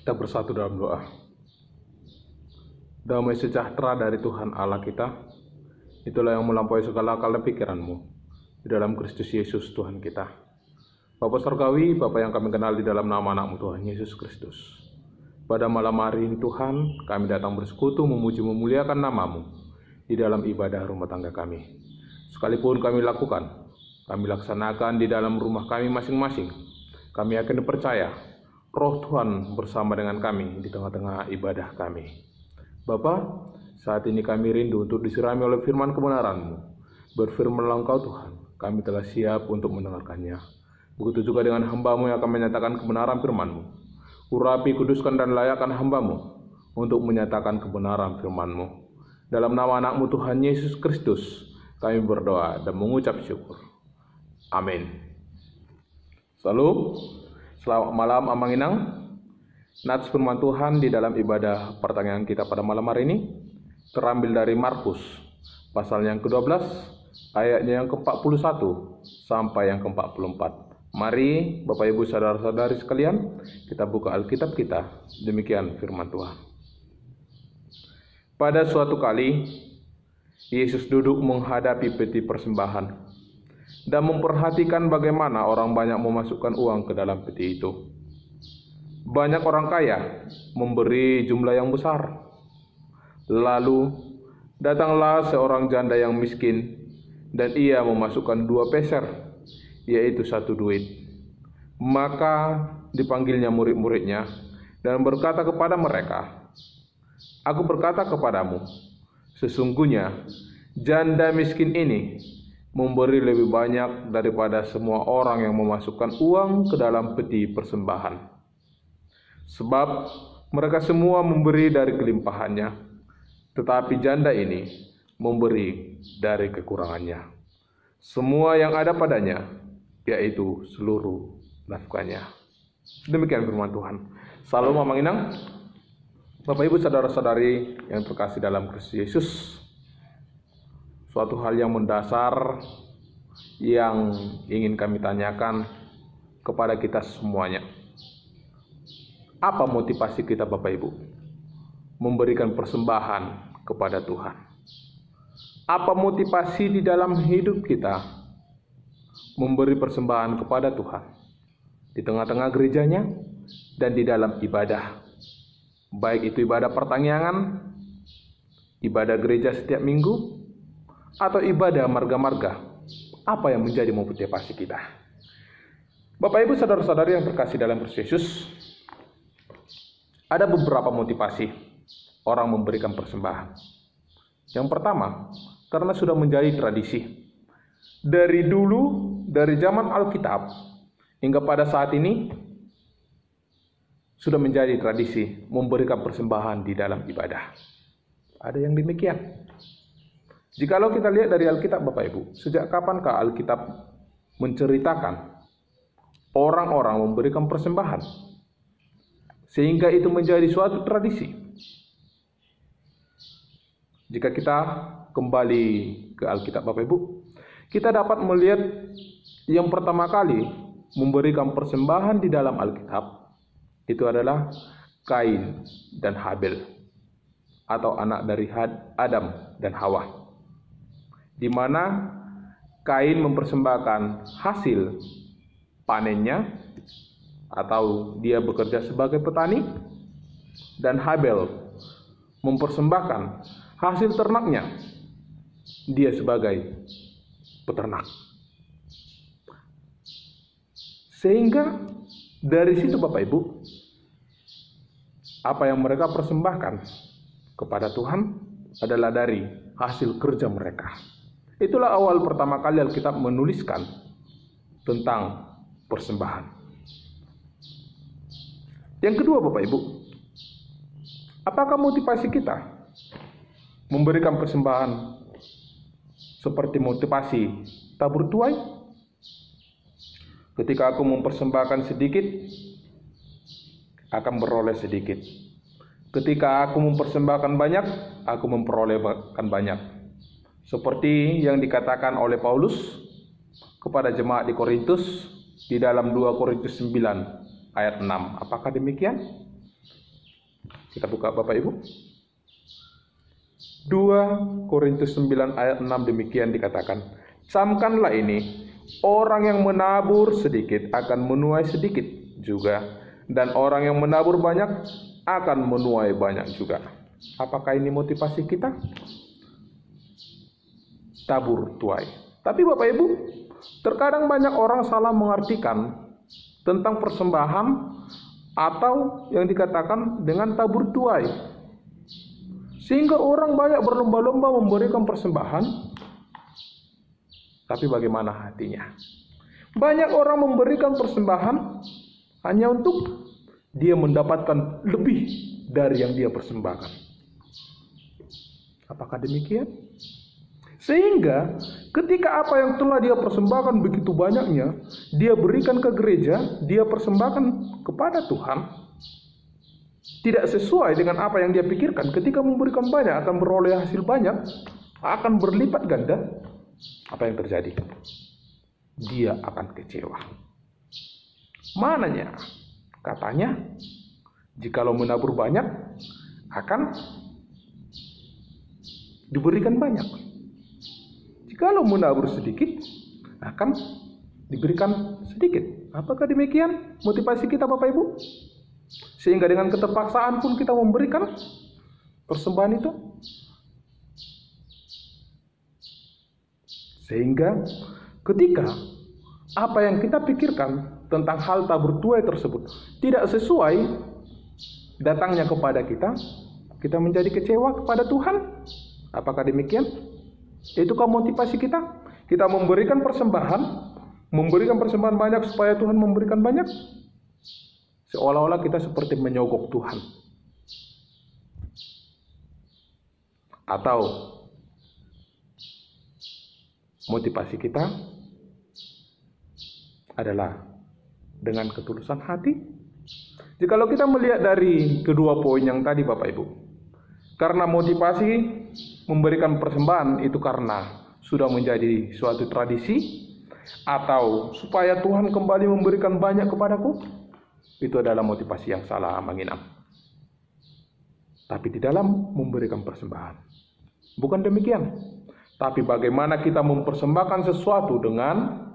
Kita bersatu dalam doa. Damai sejahtera dari Tuhan Allah kita, itulah yang melampaui segala akal dan pikiranmu, di dalam Kristus Yesus Tuhan kita. Bapa Surgawi, Bapa yang kami kenal di dalam nama anak-Mu Tuhan Yesus Kristus. Pada malam hari ini Tuhan, kami datang bersekutu memuji memuliakan nama-Mu di dalam ibadah rumah tangga kami. Sekalipun kami lakukan, kami laksanakan di dalam rumah kami masing-masing, kami yakin dan percaya Roh Tuhan bersama dengan kami di tengah-tengah ibadah kami. Bapa, saat ini kami rindu untuk disirami oleh firman kebenaran-Mu. Berfirmanlah Engkau Tuhan, kami telah siap untuk mendengarkannya. Begitu juga dengan hamba-Mu yang akan menyatakan kebenaran firman-Mu. Urapi, kuduskan, dan layakkan hamba-Mu untuk menyatakan kebenaran firman-Mu. Dalam nama anak-Mu Tuhan Yesus Kristus, kami berdoa dan mengucap syukur. Amin. Salam, selamat malam Amang Inang. Nats firman Tuhan di dalam ibadah pertanyaan kita pada malam hari ini terambil dari Markus pasal yang ke-12 ayatnya yang ke-41 sampai yang ke-44. Mari Bapak Ibu saudara-saudari sekalian, kita buka Alkitab kita. Demikian firman Tuhan. Pada suatu kali Yesus duduk menghadapi peti persembahan dan memperhatikan bagaimana orang banyak memasukkan uang ke dalam peti itu. Banyak orang kaya memberi jumlah yang besar. Lalu datanglah seorang janda yang miskin, dan ia memasukkan 2 peser, yaitu 1 duit. Maka dipanggilnya murid-muridnya dan berkata kepada mereka, "Aku berkata kepadamu, sesungguhnya janda miskin ini memberi lebih banyak daripada semua orang yang memasukkan uang ke dalam peti persembahan. Sebab mereka semua memberi dari kelimpahannya, tetapi janda ini memberi dari kekurangannya. Semua yang ada padanya, yaitu seluruh nafkahnya." Demikian firman Tuhan. Salam Amang Inang. Bapak Ibu saudara-saudari yang terkasih dalam Kristus Yesus, suatu hal yang mendasar yang ingin kami tanyakan kepada kita semuanya. Apa motivasi kita Bapak Ibu memberikan persembahan kepada Tuhan? Apa motivasi di dalam hidup kita memberi persembahan kepada Tuhan di tengah-tengah gerejanya dan di dalam ibadah, baik itu ibadah pertanyaan, ibadah gereja setiap minggu, atau ibadah marga-marga? Apa yang menjadi motivasi kita? Bapak Ibu saudara-saudari yang terkasih dalam Kristus Yesus, ada beberapa motivasi orang memberikan persembahan. Yang pertama, karena sudah menjadi tradisi. Dari dulu, dari zaman Alkitab hingga pada saat ini, sudah menjadi tradisi memberikan persembahan di dalam ibadah. Ada yang demikian. Jikalau kita lihat dari Alkitab Bapak Ibu, sejak kapankah Alkitab menceritakan orang-orang memberikan persembahan sehingga itu menjadi suatu tradisi? Jika kita kembali ke Alkitab Bapak Ibu, kita dapat melihat yang pertama kali memberikan persembahan di dalam Alkitab itu adalah Kain dan Habel, atau anak dari Adam dan Hawa, di mana Kain mempersembahkan hasil panennya atau dia bekerja sebagai petani, dan Habel mempersembahkan hasil ternaknya, dia sebagai peternak. Sehingga dari situ Bapak Ibu, apa yang mereka persembahkan kepada Tuhan adalah dari hasil kerja mereka. Itulah awal pertama kali Alkitab menuliskan tentang persembahan. Yang kedua Bapak Ibu, apakah motivasi kita memberikan persembahan seperti motivasi tabur tuai? Ketika aku mempersembahkan sedikit, akan beroleh sedikit. Ketika aku mempersembahkan banyak, aku memperolehkan banyak. Seperti yang dikatakan oleh Paulus kepada jemaat di Korintus di dalam 2 Korintus 9 ayat 6. Apakah demikian? Kita buka Bapak Ibu. 2 Korintus 9 ayat 6 demikian dikatakan, camkanlah ini, orang yang menabur sedikit akan menuai sedikit juga, dan orang yang menabur banyak akan menuai banyak juga. Apakah ini motivasi kita? Tabur tuai. Tapi Bapak Ibu, terkadang banyak orang salah mengartikan tentang persembahan atau yang dikatakan dengan tabur tuai. Sehingga orang banyak berlomba-lomba memberikan persembahan, tapi bagaimana hatinya? Banyak orang memberikan persembahan hanya untuk dia mendapatkan lebih dari yang dia persembahkan. Apakah demikian? Sehingga ketika apa yang telah dia persembahkan begitu banyaknya, dia berikan ke gereja, dia persembahkan kepada Tuhan, tidak sesuai dengan apa yang dia pikirkan. Ketika memberikan banyak akan beroleh hasil banyak, akan berlipat ganda. Apa yang terjadi? Dia akan kecewa. Mananya? Katanya, jikalau menabur banyak, akan diberikan banyak. Jikalau menabur sedikit, akan diberikan sedikit. Apakah demikian motivasi kita Bapak Ibu? Sehingga dengan keterpaksaan pun kita memberikan persembahan itu. Sehingga ketika apa yang kita pikirkan tentang hal tabur tuai tersebut tidak sesuai datangnya kepada kita, kita menjadi kecewa kepada Tuhan. Apakah demikian? Itukah motivasi kita? Kita memberikan persembahan banyak supaya Tuhan memberikan banyak? Seolah-olah kita seperti menyogok Tuhan. Atau motivasi kita adalah dengan ketulusan hati. Jikalau kita melihat dari kedua poin yang tadi Bapak Ibu, karena motivasi memberikan persembahan itu karena sudah menjadi suatu tradisi, atau supaya Tuhan kembali memberikan banyak kepadaku, itu adalah motivasi yang salah menginap. Tapi di dalam memberikan persembahan, bukan demikian. Tapi bagaimana kita mempersembahkan sesuatu dengan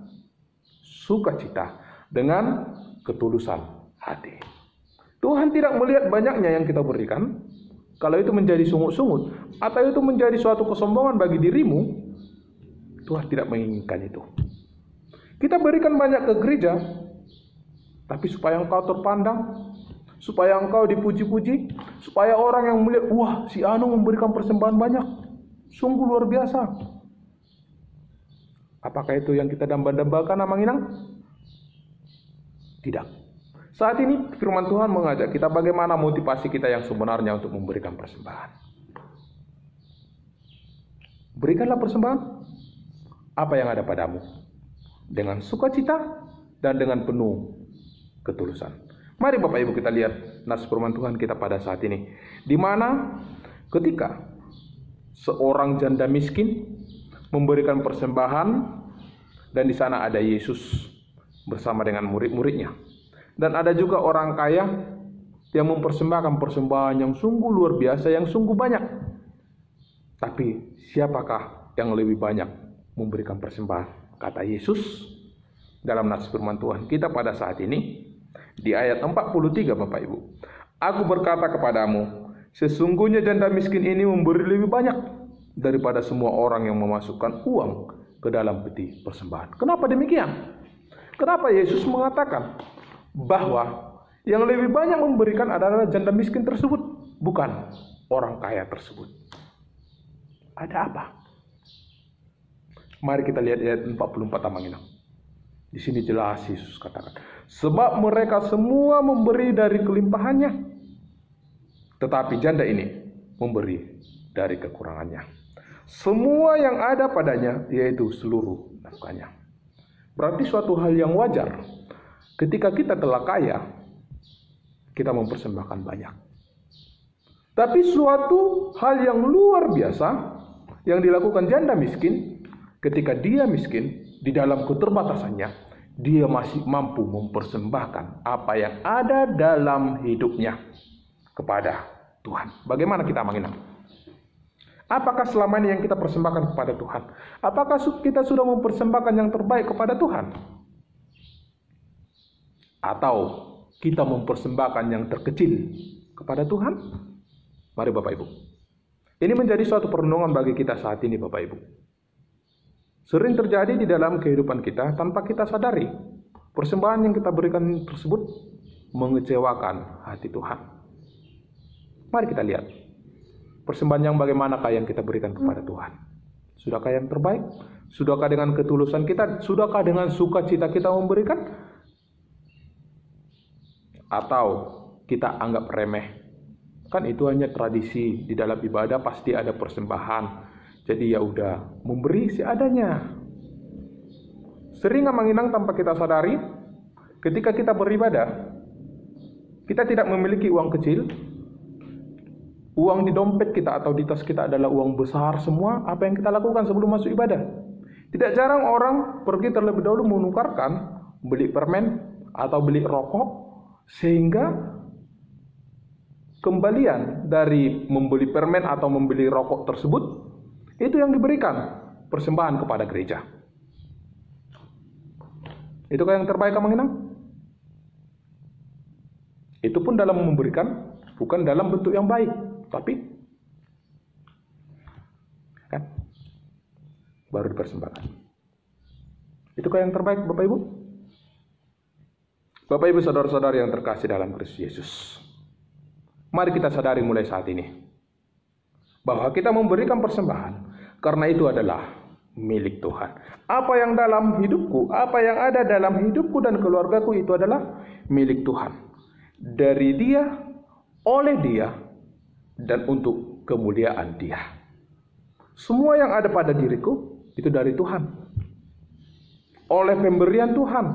sukacita, dengan ketulusan hati. Tuhan tidak melihat banyaknya yang kita berikan. Kalau itu menjadi sungut-sungut, atau itu menjadi suatu kesombongan bagi dirimu, Tuhan tidak menginginkan itu. Kita berikan banyak ke gereja, tapi supaya engkau terpandang, supaya engkau dipuji-puji, supaya orang yang melihat, wah si Anu memberikan persembahan banyak, sungguh luar biasa. Apakah itu yang kita damba-dambakan Amang Inang? Tidak. Saat ini firman Tuhan mengajak kita bagaimana motivasi kita yang sebenarnya untuk memberikan persembahan. Berikanlah persembahan apa yang ada padamu dengan sukacita dan dengan penuh ketulusan. Mari Bapak Ibu kita lihat nas firman Tuhan kita pada saat ini, di mana ketika seorang janda miskin memberikan persembahan dan di sana ada Yesus bersama dengan murid-muridnya. Dan ada juga orang kaya yang mempersembahkan persembahan yang sungguh luar biasa, yang sungguh banyak. Tapi siapakah yang lebih banyak memberikan persembahan? Kata Yesus dalam nas firman Tuhan kita pada saat ini di ayat 43 Bapak Ibu. Aku berkata kepadamu, sesungguhnya janda miskin ini memberi lebih banyak daripada semua orang yang memasukkan uang ke dalam peti persembahan. Kenapa demikian? Kenapa Yesus mengatakan bahwa yang lebih banyak memberikan adalah janda miskin tersebut, bukan orang kaya tersebut? Ada apa? Mari kita lihat ayat 44 Amang Inang. Di sini jelas Yesus katakan, sebab mereka semua memberi dari kelimpahannya, tetapi janda ini memberi dari kekurangannya. Semua yang ada padanya, yaitu seluruh nafkahnya. Berarti suatu hal yang wajar. Ketika kita telah kaya, kita mempersembahkan banyak. Tapi suatu hal yang luar biasa yang dilakukan janda miskin, ketika dia miskin, di dalam keterbatasannya, dia masih mampu mempersembahkan apa yang ada dalam hidupnya kepada Tuhan. Bagaimana kita menginang? Apakah selama ini yang kita persembahkan kepada Tuhan? Apakah kita sudah mempersembahkan yang terbaik kepada Tuhan? Atau kita mempersembahkan yang terkecil kepada Tuhan? Mari Bapak Ibu. Ini menjadi suatu perenungan bagi kita saat ini Bapak Ibu. Sering terjadi di dalam kehidupan kita tanpa kita sadari. Persembahan yang kita berikan tersebut mengecewakan hati Tuhan. Mari kita lihat. Persembahan yang bagaimanakah yang kita berikan kepada Tuhan? Sudahkah yang terbaik? Sudahkah dengan ketulusan kita? Sudahkah dengan sukacita kita memberikan? Atau kita anggap remeh? Kan itu hanya tradisi, di dalam ibadah pasti ada persembahan. Jadi ya udah, memberi seadanya. Sering menginang tanpa kita sadari, ketika kita beribadah, kita tidak memiliki uang kecil. Uang di dompet kita atau di tas kita adalah uang besar semua. Apa yang kita lakukan sebelum masuk ibadah? Tidak jarang orang pergi terlebih dahulu menukarkan, beli permen atau beli rokok, sehingga kembalian dari membeli permen atau membeli rokok tersebut, itu yang diberikan persembahan kepada gereja. Itukah yang terbaik kamu menginang? Itu pun dalam memberikan, bukan dalam bentuk yang baik. Tapi kan baru dipersembahkan. Itukah yang terbaik Bapak Ibu? Bapak Ibu saudara-saudara yang terkasih dalam Kristus Yesus. Mari kita sadari mulai saat ini bahwa kita memberikan persembahan karena itu adalah milik Tuhan. Apa yang dalam hidupku, apa yang ada dalam hidupku dan keluargaku itu adalah milik Tuhan. Dari Dia, oleh Dia, dan untuk kemuliaan Dia. Semua yang ada pada diriku itu dari Tuhan, oleh pemberian Tuhan,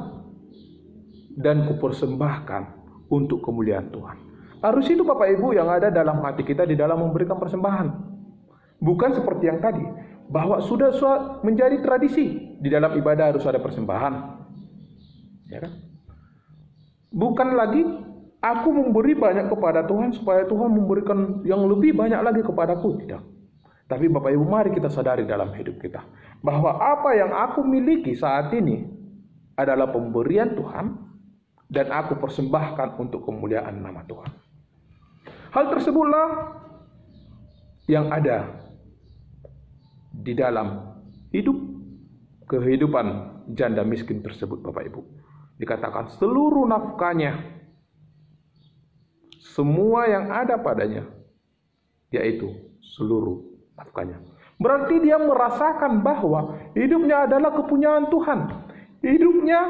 dan kupersembahkan untuk kemuliaan Tuhan. Harus itu Bapak Ibu yang ada dalam hati kita di dalam memberikan persembahan. Bukan seperti yang tadi, bahwa sudah menjadi tradisi di dalam ibadah harus ada persembahan, ya kan? Bukan lagi aku memberi banyak kepada Tuhan supaya Tuhan memberikan yang lebih banyak lagi kepadaku. Tidak. Tapi Bapak Ibu mari kita sadari dalam hidup kita bahwa apa yang aku miliki saat ini adalah pemberian Tuhan dan aku persembahkan untuk kemuliaan nama Tuhan. Hal tersebutlah yang ada di dalam kehidupan janda miskin tersebut Bapak Ibu. Dikatakan seluruh nafkahnya, semua yang ada padanya, yaitu seluruh nafkahnya. Berarti dia merasakan bahwa hidupnya adalah kepunyaan Tuhan. Hidupnya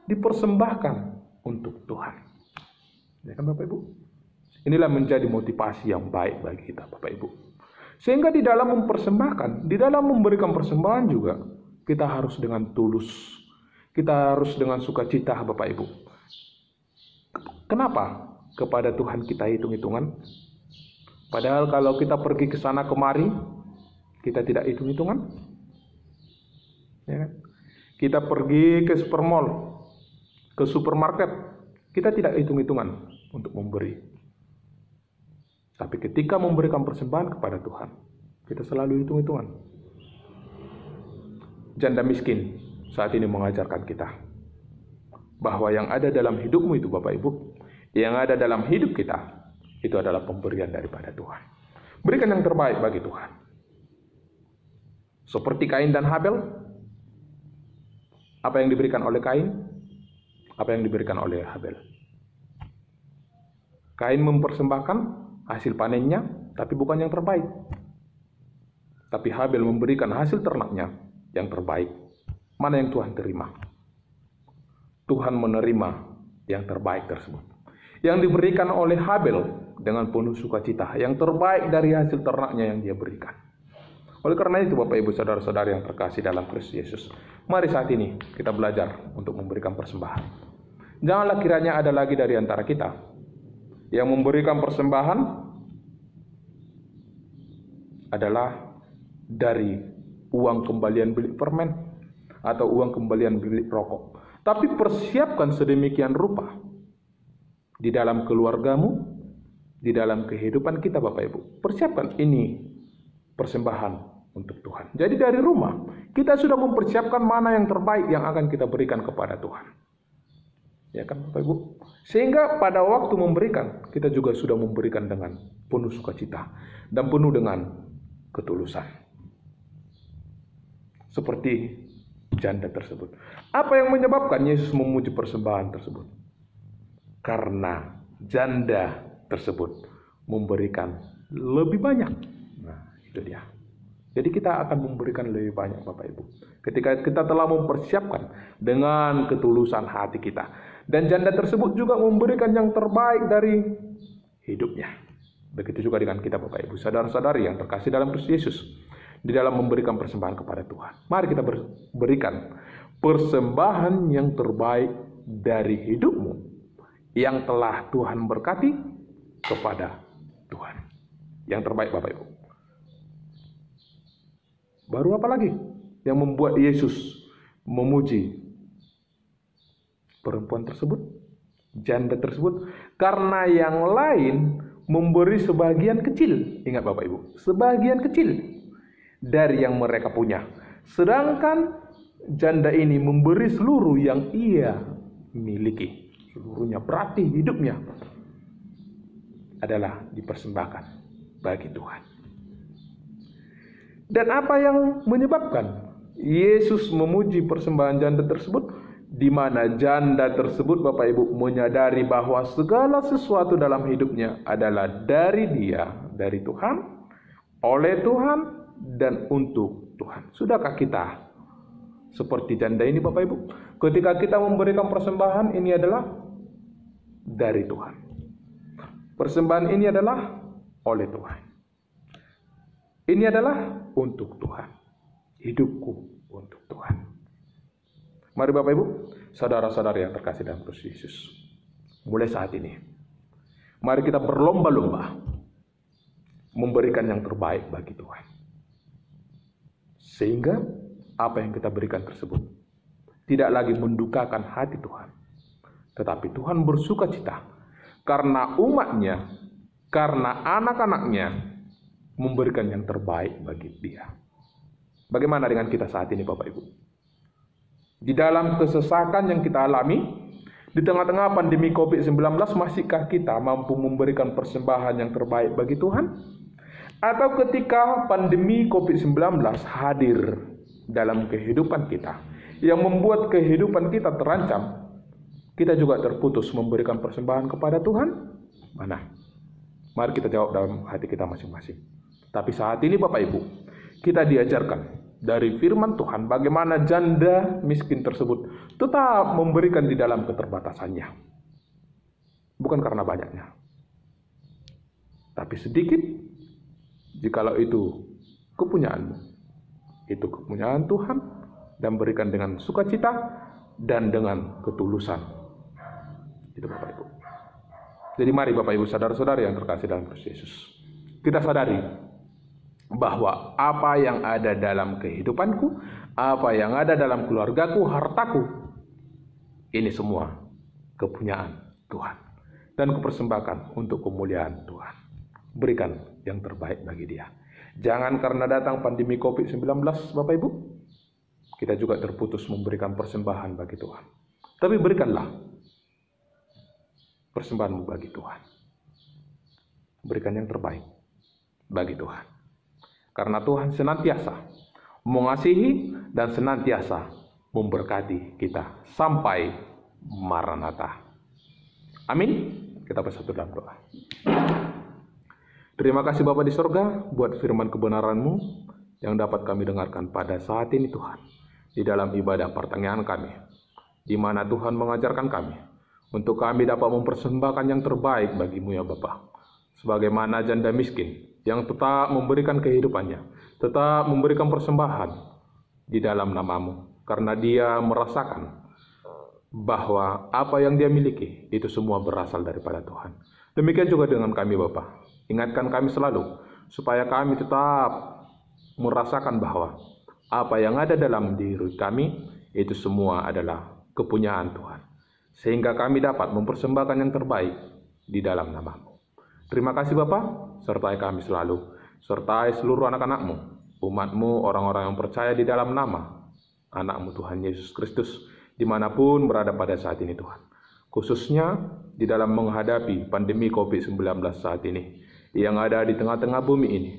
dipersembahkan untuk Tuhan. Ya kan Bapak Ibu? Inilah menjadi motivasi yang baik bagi kita Bapak Ibu. Sehingga di dalam mempersembahkan, di dalam memberikan persembahan juga, kita harus dengan tulus. Kita harus dengan sukacita Bapak Ibu. Kenapa? Kepada Tuhan kita hitung-hitungan. Padahal kalau kita pergi ke sana kemari, kita tidak hitung-hitungan. Ya. Kita pergi ke supermall, ke supermarket, kita tidak hitung-hitungan untuk memberi. Tapi ketika memberikan persembahan kepada Tuhan, kita selalu hitung-hitungan. Janda miskin saat ini mengajarkan kita bahwa yang ada dalam hidupmu itu Bapak Ibu, yang ada dalam hidup kita, itu adalah pemberian daripada Tuhan. Berikan yang terbaik bagi Tuhan. Seperti Kain dan Habel, apa yang diberikan oleh Kain? Apa yang diberikan oleh Habel? Kain mempersembahkan hasil panennya, tapi bukan yang terbaik. Tapi Habel memberikan hasil ternaknya yang terbaik. Mana yang Tuhan terima? Tuhan menerima yang terbaik tersebut. Yang diberikan oleh Habel dengan penuh sukacita, yang terbaik dari hasil ternaknya yang dia berikan. Oleh karena itu Bapak Ibu saudara-saudari yang terkasih dalam Kristus Yesus, mari saat ini kita belajar untuk memberikan persembahan. Janganlah kiranya ada lagi dari antara kita yang memberikan persembahan adalah dari uang kembalian beli permen atau uang kembalian beli rokok. Tapi persiapkan sedemikian rupa di dalam keluargamu, di dalam kehidupan kita Bapak Ibu. Persiapkan ini persembahan untuk Tuhan. Jadi dari rumah kita sudah mempersiapkan mana yang terbaik yang akan kita berikan kepada Tuhan. Ya kan Bapak Ibu? Sehingga pada waktu memberikan, kita juga sudah memberikan dengan penuh sukacita dan penuh dengan ketulusan. Seperti janda tersebut. Apa yang menyebabkan Yesus memuji persembahan tersebut? Karena janda tersebut memberikan lebih banyak. Nah, itu dia. Jadi kita akan memberikan lebih banyak Bapak Ibu. Ketika kita telah mempersiapkan dengan ketulusan hati kita. Dan janda tersebut juga memberikan yang terbaik dari hidupnya. Begitu juga dengan kita Bapak Ibu, saudara-saudari yang terkasih dalam Kristus Yesus. Di dalam memberikan persembahan kepada Tuhan. Mari kita berikan persembahan yang terbaik dari hidupmu. Yang telah Tuhan berkati kepada Tuhan. Yang terbaik Bapak Ibu. Baru apa lagi yang membuat Yesus memuji perempuan tersebut, janda tersebut? Karena yang lain memberi sebagian kecil. Ingat Bapak Ibu, sebagian kecil dari yang mereka punya. Sedangkan janda ini memberi seluruh yang ia miliki. Seluruhnya, berarti hidupnya adalah dipersembahkan bagi Tuhan. Dan apa yang menyebabkan Yesus memuji persembahan janda tersebut? Di mana janda tersebut Bapak Ibu menyadari bahwa segala sesuatu dalam hidupnya adalah dari Dia, dari Tuhan, oleh Tuhan, dan untuk Tuhan. Sudahkah kita seperti janda ini Bapak Ibu? Ketika kita memberikan persembahan, ini adalah dari Tuhan. Persembahan ini adalah oleh Tuhan. Ini adalah untuk Tuhan. Hidupku untuk Tuhan. Mari Bapak Ibu, saudara-saudari yang terkasih dalam Kristus Yesus. Mulai saat ini, mari kita berlomba-lomba memberikan yang terbaik bagi Tuhan. Sehingga apa yang kita berikan tersebut tidak lagi mendukakan hati Tuhan. Tetapi Tuhan bersuka cita karena umatnya, karena anak-anaknya memberikan yang terbaik bagi Dia. Bagaimana dengan kita saat ini Bapak Ibu? Di dalam kesesakan yang kita alami, di tengah-tengah pandemi COVID-19, masihkah kita mampu memberikan persembahan yang terbaik bagi Tuhan? Atau ketika pandemi COVID-19 hadir dalam kehidupan kita, yang membuat kehidupan kita terancam, kita juga terputus memberikan persembahan kepada Tuhan? Mana? Mari kita jawab dalam hati kita masing-masing. Tapi saat ini Bapak Ibu, kita diajarkan dari firman Tuhan bagaimana janda miskin tersebut tetap memberikan di dalam keterbatasannya. Bukan karena banyaknya, tapi sedikit. Jikalau itu kepunyaanmu, itu kepunyaan Tuhan, dan berikan dengan sukacita dan dengan ketulusan. Itu Bapak Ibu. Jadi mari Bapak Ibu, saudara-saudari yang terkasih dalam Kristus Yesus, kita sadari bahwa apa yang ada dalam kehidupanku, apa yang ada dalam keluargaku, hartaku, ini semua kepunyaan Tuhan. Dan kupersembahkan untuk kemuliaan Tuhan. Berikan yang terbaik bagi Dia. Jangan karena datang pandemi COVID-19 Bapak Ibu, kita juga terputus memberikan persembahan bagi Tuhan. Tapi berikanlah persembahanmu bagi Tuhan. Berikan yang terbaik bagi Tuhan. Karena Tuhan senantiasa mengasihi dan senantiasa memberkati kita sampai Maranatha. Amin. Kita bersatu dalam doa. Terima kasih Bapa di sorga buat firman kebenaran-Mu yang dapat kami dengarkan pada saat ini Tuhan. Di dalam ibadah pertengahan kami, di mana Tuhan mengajarkan kami untuk kami dapat mempersembahkan yang terbaik bagi-Mu ya Bapa. Sebagaimana janda miskin yang tetap memberikan kehidupannya, tetap memberikan persembahan di dalam nama-Mu. Karena dia merasakan bahwa apa yang dia miliki itu semua berasal daripada Tuhan. Demikian juga dengan kami Bapa. Ingatkan kami selalu supaya kami tetap merasakan bahwa apa yang ada dalam diri kami itu semua adalah kepunyaan Tuhan. Sehingga kami dapat mempersembahkan yang terbaik di dalam nama-Mu. Terima kasih Bapa, sertai kami selalu, sertai seluruh anak-anak-Mu, umat-Mu, orang-orang yang percaya di dalam nama anak-Mu Tuhan Yesus Kristus, dimanapun berada pada saat ini Tuhan. Khususnya di dalam menghadapi pandemi COVID-19 saat ini, yang ada di tengah-tengah bumi ini.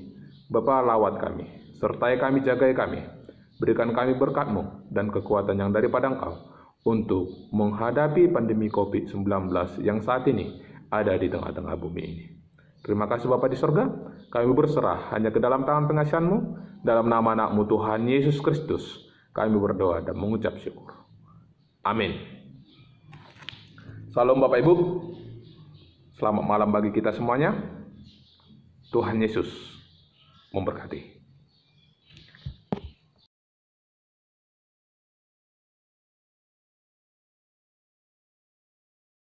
Bapa, lawat kami, sertai kami, jagai kami, berikan kami berkat-Mu dan kekuatan yang daripada Engkau, untuk menghadapi pandemi COVID-19 yang saat ini ada di tengah-tengah bumi ini. Terima kasih Bapa di surga, kami berserah hanya ke dalam tangan pengasihan-Mu, dalam nama anak-Mu Tuhan Yesus Kristus, kami berdoa dan mengucap syukur. Amin. Salam Bapak Ibu, selamat malam bagi kita semuanya. Tuhan Yesus memberkati.